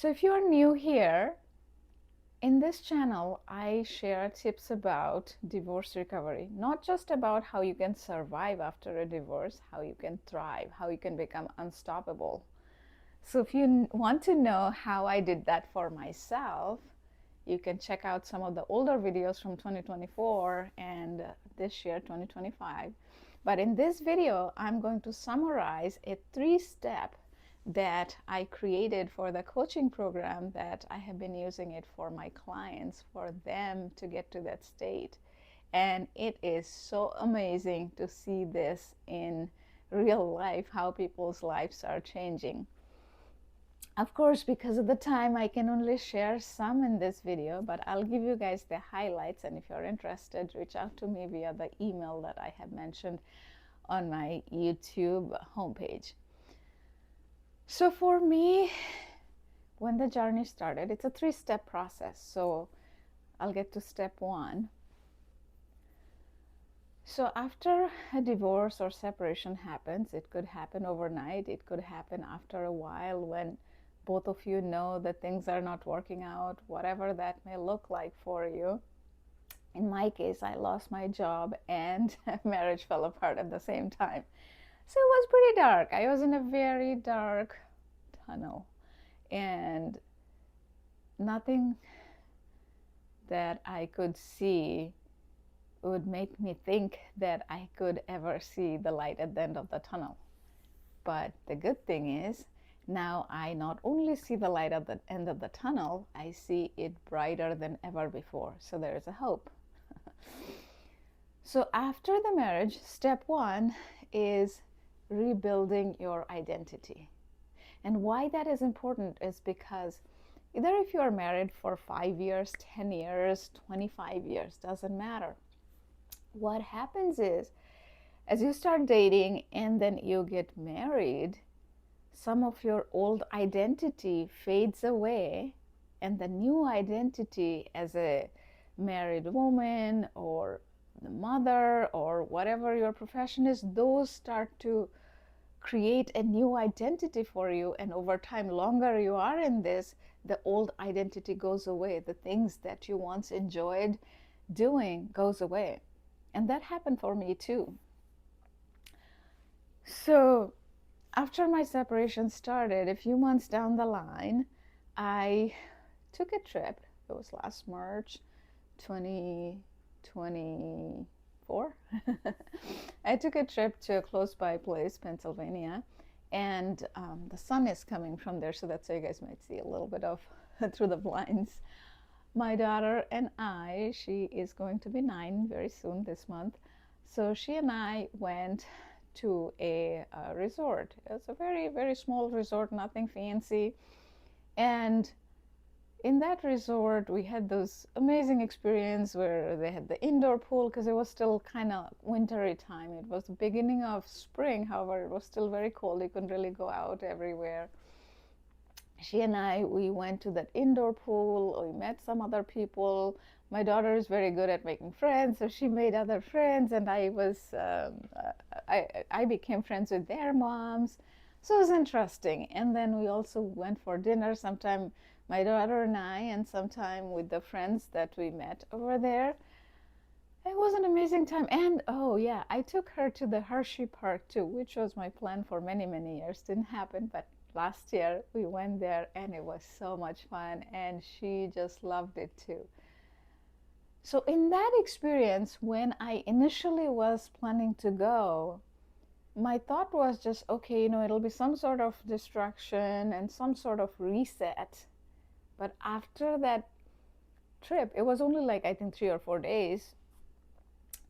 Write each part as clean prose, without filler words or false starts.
So if you are new here, in this channel, I share tips about divorce recovery, not just about how you can survive after a divorce, how you can thrive, how you can become unstoppable. So if you want to know how I did that for myself, you can check out some of the older videos from 2024 and this year, 2025. But in this video, I'm going to summarize a 3-step that I created for the coaching program that I have been using it for my clients, for them to get to that state. And it is so amazing to see this in real life, how people's lives are changing. Of course, because of the time, I can only share some in this video, but I'll give you guys the highlights. And if you're interested, reach out to me via the email that I have mentioned on my YouTube homepage. So for me, when the journey started, it's a 3-step process. So I'll get to step 1. So after a divorce or separation happens, it could happen overnight. It could happen after a while when both of you know that things are not working out, whatever that may look like for you. In my case, I lost my job and marriage fell apart at the same time. So it was pretty dark. I was in a very dark tunnel, and nothing that I could see would make me think that I could ever see the light at the end of the tunnel. But the good thing is, now I not only see the light at the end of the tunnel, I see it brighter than ever before. So there is a hope. So after the marriage, step 1 is rebuilding your identity. And why that is important is because either if you are married for 5 years, 10 years, 25 years, doesn't matter. What happens is, as you start dating and then you get married, some of your old identity fades away, and the new identity as a married woman or the mother or whatever your profession is, those start to create a new identity for you. And over time, longer you are in this, the old identity goes away. The things that you once enjoyed doing goes away. And that happened for me too. So after my separation started, a few months down the line, I took a trip. It was last March 2024. I took a trip to a close by place, Pennsylvania, and the sun is coming from there, so that's why you guys might see a little bit of through the blinds. My daughter and I, she is going to be 9 very soon this month, so she and I went to a resort. It's a very, very small resort, nothing fancy. And in that resort, we had those amazing experience where they had the indoor pool, because it was still kind of wintry time. It was the beginning of spring, however, it was still very cold. You couldn't really go out everywhere. She and I, we went to that indoor pool. We met some other people. My daughter is very good at making friends, so she made other friends, and I became friends with their moms. So it was interesting. And then we also went for dinner sometime, my daughter and I, and sometime with the friends that we met over there. It was an amazing time. And oh yeah, I took her to the Hershey Park too, which was my plan for many, many years. Didn't happen, but last year we went there and it was so much fun, and she just loved it too. So in that experience, when I initially was planning to go, my thought was just, okay, it'll be some sort of distraction and some sort of reset. But after that trip, it was only like, I think, 3 or 4 days.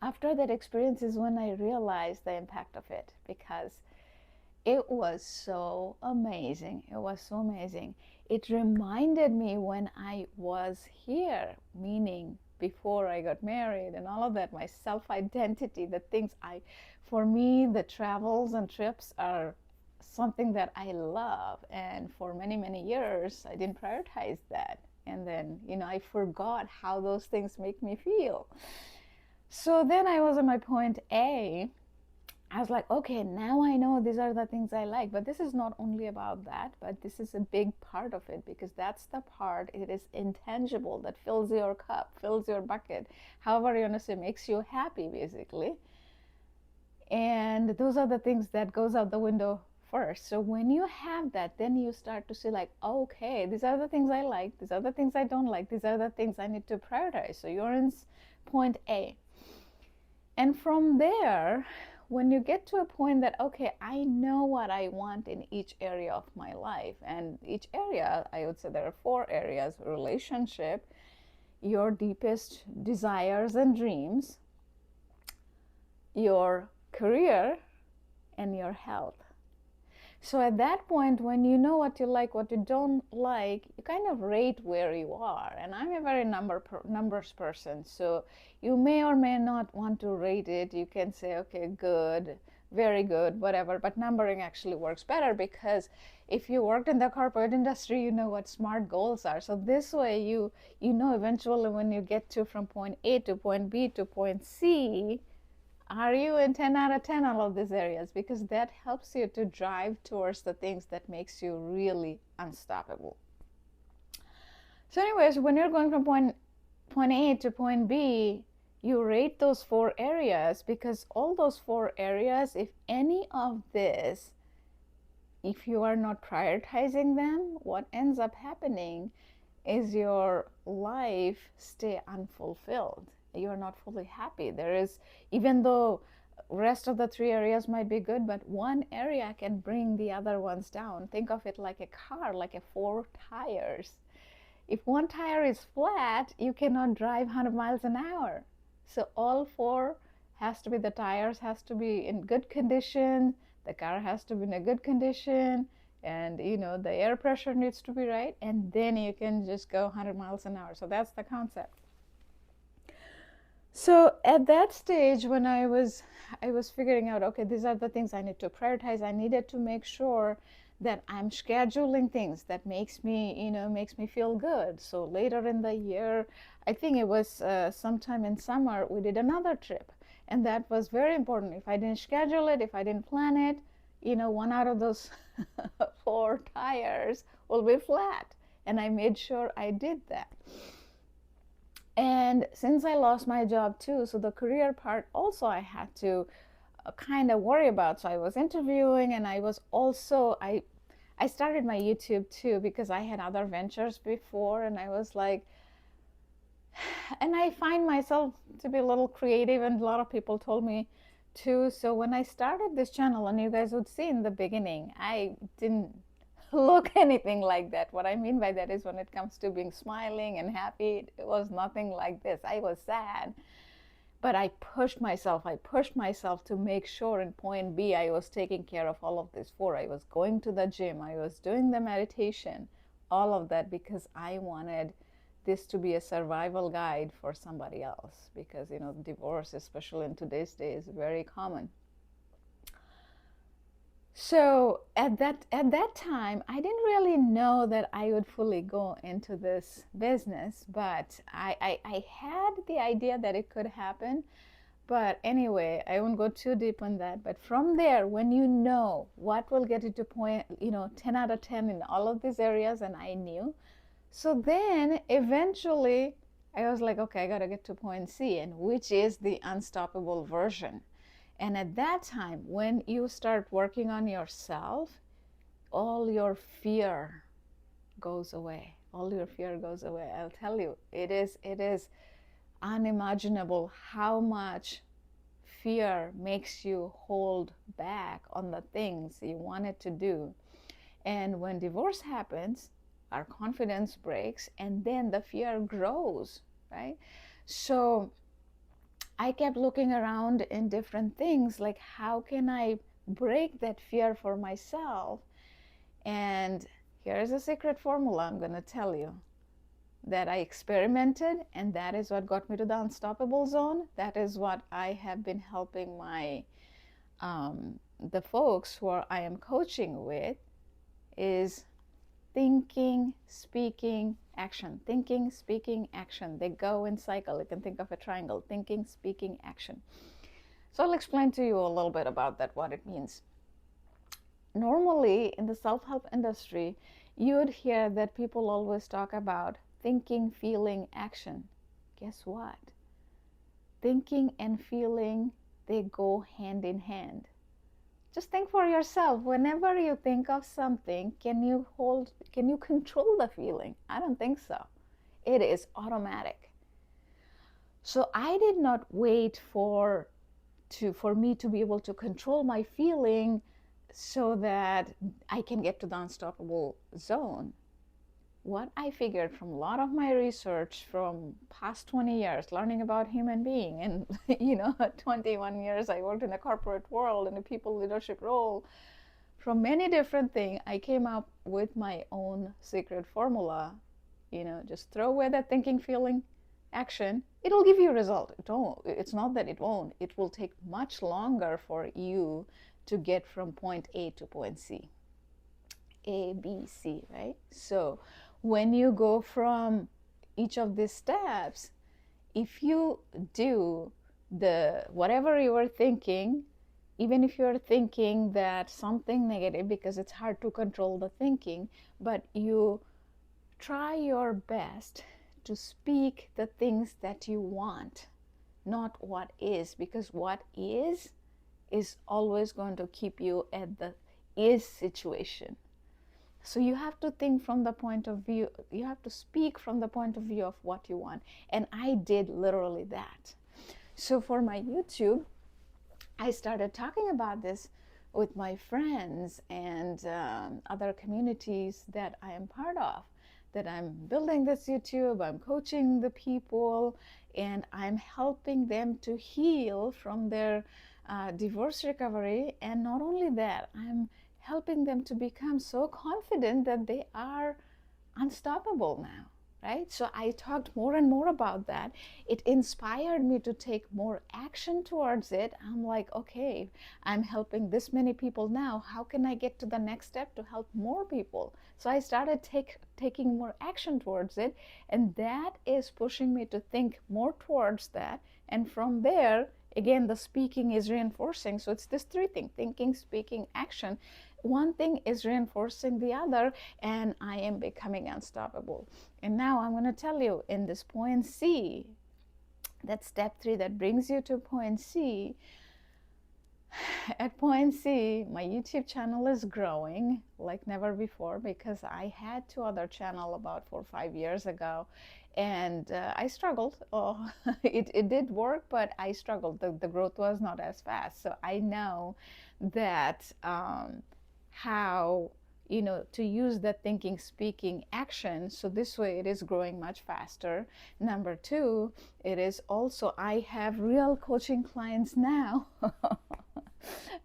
After that experience is when I realized the impact of it, because it was so amazing. It was so amazing. It reminded me when I was here, meaning before I got married and all of that, my self-identity, the things for me, the travels and trips are something that I love. And for many, many years, I didn't prioritize that. And then, I forgot how those things make me feel. So then I was at my point A, I was like, okay, now I know these are the things I like. But this is not only about that, but this is a big part of it, because that's the part, it is intangible, that fills your cup, fills your bucket, however you want to say, makes you happy, basically. And those are the things that goes out the window first. So when you have that, then you start to see like, okay, these are the things I like, these are the things I don't like, these are the things I need to prioritize. So you're in point A. And from there, when you get to a point that, okay, I know what I want in each area of my life, and each area, I would say there are 4 areas: relationship, your deepest desires and dreams, your career, and your health. So at that point, when you know what you like, what you don't like, you kind of rate where you are. And I'm a very numbers person, so you may or may not want to rate it. You can say, okay, good, very good, whatever. But numbering actually works better, because if you worked in the corporate industry, you know what SMART goals are. So this way, you know eventually when you get to from point A to point B to point C, are you in 10 out of 10 all of these areas? Because that helps you to drive towards the things that makes you really unstoppable. So anyways, when you're going from point A to point B, you rate those 4 areas, because all those 4 areas, if any of this, if you are not prioritizing them, what ends up happening is your life stay unfulfilled. You're not fully happy. There is, even though rest of the 3 areas might be good, but one area can bring the other ones down. Think of it like a car, like a 4 tires. If one tire is flat, you cannot drive 100 miles an hour. So all 4 has to be, the tires has to be in good condition, the car has to be in a good condition, and the air pressure needs to be right, and then you can just go 100 miles an hour. So that's the concept. So at that stage, when I was figuring out, okay, these are the things I need to prioritize, I needed to make sure that I'm scheduling things that makes me feel good. So later in the year, I think it was sometime in summer, we did another trip, and that was very important. If I didn't schedule it, if I didn't plan it, one out of those 4 tires will be flat, and I made sure I did that. And since I lost my job too, so the career part also I had to kind of worry about. So I was interviewing, and I was also, I started my YouTube too, because I had other ventures before, and I was like, and I find myself to be a little creative, and a lot of people told me too. So when I started this channel, and you guys would see in the beginning, I didn't look anything like that. What I mean by that is, when it comes to being smiling and happy, it was nothing like this. I was sad, but I pushed myself to make sure in point B I was taking care of all of this 4. I was going to the gym, I was doing the meditation, all of that, because I wanted this to be a survival guide for somebody else, because divorce, especially in today's day, is very common. So at that time, I didn't really know that I would fully go into this business, but I had the idea that it could happen. But anyway, I won't go too deep on that. But from there, when you know what will get you to point, 10 out of 10 in all of these areas, and I knew. So then eventually I was like, okay, I got to get to point C, and which is the unstoppable version. And at that time, when you start working on yourself, all your fear goes away. All your fear goes away. I'll tell you, it is unimaginable how much fear makes you hold back on the things you wanted to do. And when divorce happens, our confidence breaks, and then the fear grows, right? So I kept looking around in different things, like, how can I break that fear for myself? And here's a secret formula I'm going to tell you that I experimented, and that is what got me to the unstoppable zone. That is what I have been helping my the folks who I am coaching with, is thinking, speaking, action. Thinking, speaking, action. They go in cycle. You can think of a triangle: thinking, speaking, action. So I'll explain to you a little bit about that, what it means. Normally, in the self help industry, you would hear that people always talk about thinking, feeling, action. Guess what? Thinking and feeling, they go hand in hand. Just think for yourself. Whenever you think of something, can you control the feeling? I don't think so. It is automatic. So I did not wait for me to be able to control my feeling so that I can get to the unstoppable zone. What I figured from a lot of my research from past 20 years learning about human being, and 21 years I worked in the corporate world in a people leadership role, from many different things I came up with my own secret formula. Just throw away that thinking, feeling, action. It'll give you a result. It's not that it won't. It will take much longer for you to get from point A to point C. A, B, C, right? So when you go from each of these steps, if you do the whatever you are thinking, even if you're thinking that something negative, because it's hard to control the thinking, but you try your best to speak the things that you want, not what is, because what is always going to keep you at the is situation. So you have to think from the point of view, you have to speak from the point of view of what you want. And I did literally that. So for my YouTube, I started talking about this with my friends and other communities that I am part of, that I'm building this YouTube, I'm coaching the people, and I'm helping them to heal from their divorce recovery. And not only that, I'm helping them to become so confident that they are unstoppable now, right? So I talked more and more about that. It inspired me to take more action towards it. I'm like, okay, I'm helping this many people now. How can I get to the next step to help more people? So I started taking more action towards it, and that is pushing me to think more towards that. And from there, again, the speaking is reinforcing. So it's this three things: thinking, speaking, action. One thing is reinforcing the other, and I am becoming unstoppable. And now I'm going to tell you, in this point C, that step 3 that brings you to point C, at point C, my YouTube channel is growing like never before, because I had 2 other channels about 4 or 5 years ago, and I struggled. Oh, it did work, but I struggled. The growth was not as fast. So I know that how to use that thinking, speaking, action, so this way it is growing much faster. Number 2, it is also, I have real coaching clients now.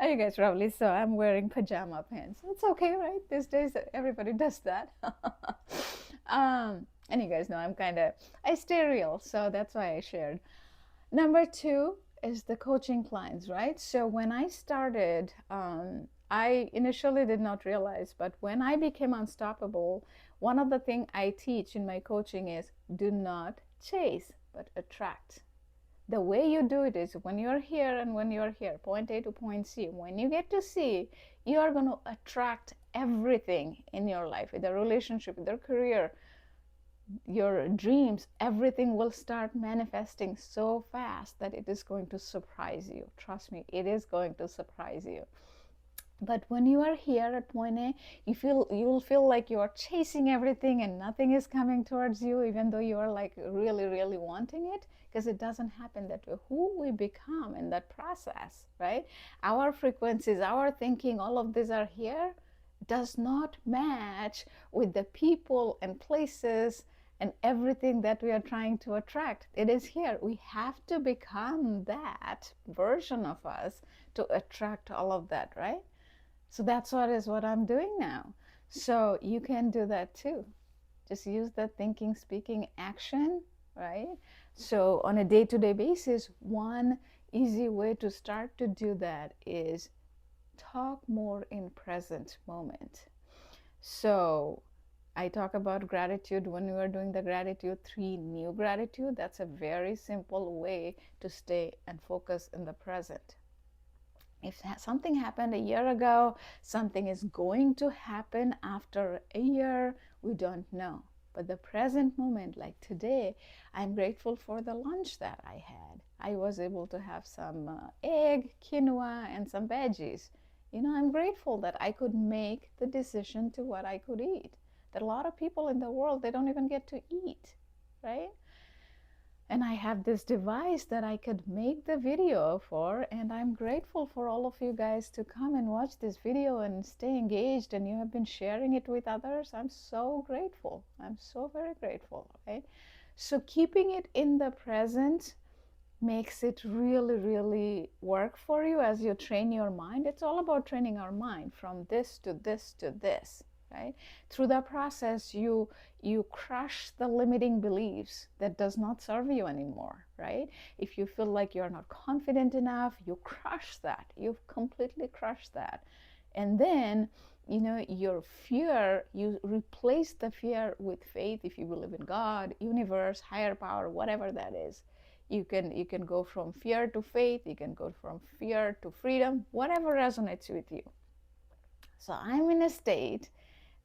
You guys probably saw I'm wearing pajama pants. It's okay, right? These days everybody does that. And you guys know I stay real, so that's why I shared. Number 2 is the coaching clients, right? So when I started, I initially did not realize, but when I became unstoppable, one of the things I teach in my coaching is do not chase, but attract. The way you do it is when you're here and when you're here, point A to point C, when you get to C, you are going to attract everything in your life, with a relationship, with your career, your dreams, everything will start manifesting so fast that it is going to surprise you. Trust me, it is going to surprise you. But when you are here at point A, you will feel like you are chasing everything and nothing is coming towards you, even though you are like really, really wanting it, because it doesn't happen that way. Who we become in that process, right? Our frequencies, our thinking, all of these are here, does not match with the people and places and everything that we are trying to attract. It is here. We have to become that version of us to attract all of that, right? So that's what I'm doing now. So you can do that too. Just use the thinking, speaking, action, right? So on a day-to-day basis, one easy way to start to do that is talk more in present moment. So I talk about gratitude when we were doing the gratitude 3 new gratitude. That's a very simple way to stay and focus in the present. If something happened a year ago, something is going to happen after a year, we don't know. But the present moment, like today, I'm grateful for the lunch that I had. I was able to have some egg, quinoa, and some veggies. I'm grateful that I could make the decision to what I could eat. That a lot of people in the world, they don't even get to eat, right? And I have this device that I could make the video for, and I'm grateful for all of you guys to come and watch this video and stay engaged, and you have been sharing it with others. I'm so grateful. I'm so very grateful, right? So keeping it in the present makes it really, really work for you as you train your mind. It's all about training our mind from this to this to this, right? Through that process, you crush the limiting beliefs that does not serve you anymore, right? If you feel like you're not confident enough, you crush that. You've completely crushed that. And then your fear, you replace the fear with faith. If you believe in God, universe, higher power, whatever that is, you can go from fear to faith, you can go from fear to freedom, whatever resonates with you. So I'm in a state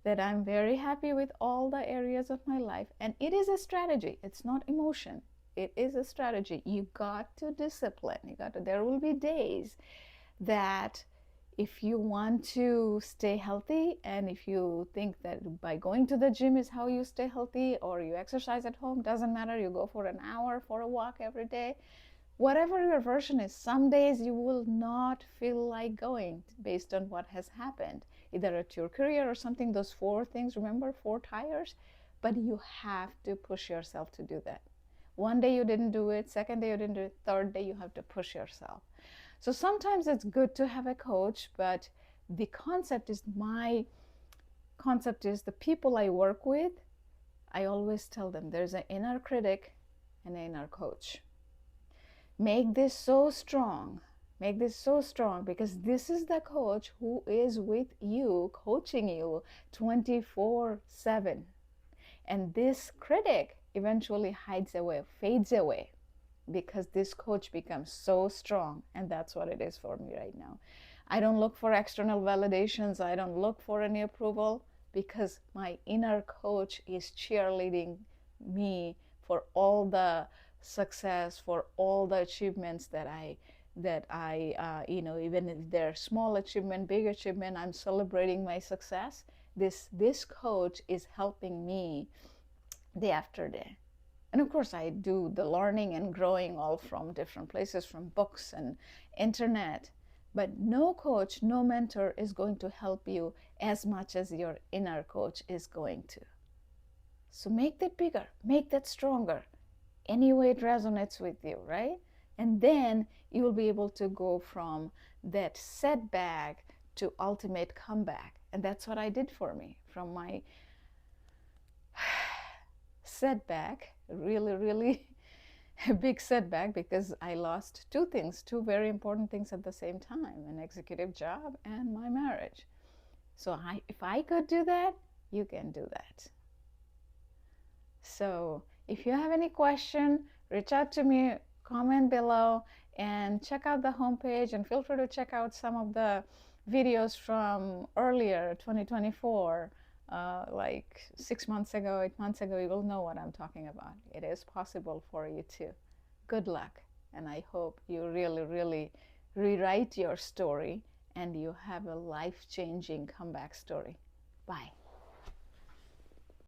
that I'm very happy with all the areas of my life, and it is a strategy. It's not emotion. It is a strategy. You got to discipline. There will be days that if you want to stay healthy, and if you think that by going to the gym is how you stay healthy, or you exercise at home, doesn't matter, you go for an hour for a walk every day, whatever your version is, some days you will not feel like going based on what has happened, either at your career or something. Those four things, remember, four tires. But you have to push yourself to do that. One day you didn't do it, second day you didn't do it, third day you have to push yourself. So sometimes it's good to have a coach, but the concept is, my concept is, the people I work with, I always tell them there's an inner critic and an inner coach. Make this so strong. Make this so strong, because this is the coach who is with you, coaching you 24/7. And this critic eventually hides away, fades away, because this coach becomes so strong. And that's what it is for me right now. I don't look for external validations. I don't look for any approval, because my inner coach is cheerleading me for all the success, for all the achievements that I even if they're small achievement, big achievement, I'm celebrating my success. This coach is helping me day after day. And of course, I do the learning and growing all from different places, from books and internet. But no coach, no mentor is going to help you as much as your inner coach is going to. So make that bigger, make that stronger, any way it resonates with you, right? And then you will be able to go from that setback to ultimate comeback. And that's what I did for me. From my setback, really, really a big setback, because I lost two things, two very important things at the same time, an executive job and my marriage. So if I could do that, you can do that. So if you have any question, reach out to me, comment below, and check out the homepage, and feel free to check out some of the videos from earlier 2024, like 6 months ago, 8 months ago. You will know what I'm talking about. It is possible for you too. Good luck, and I hope you really, really rewrite your story and you have a life-changing comeback story. Bye.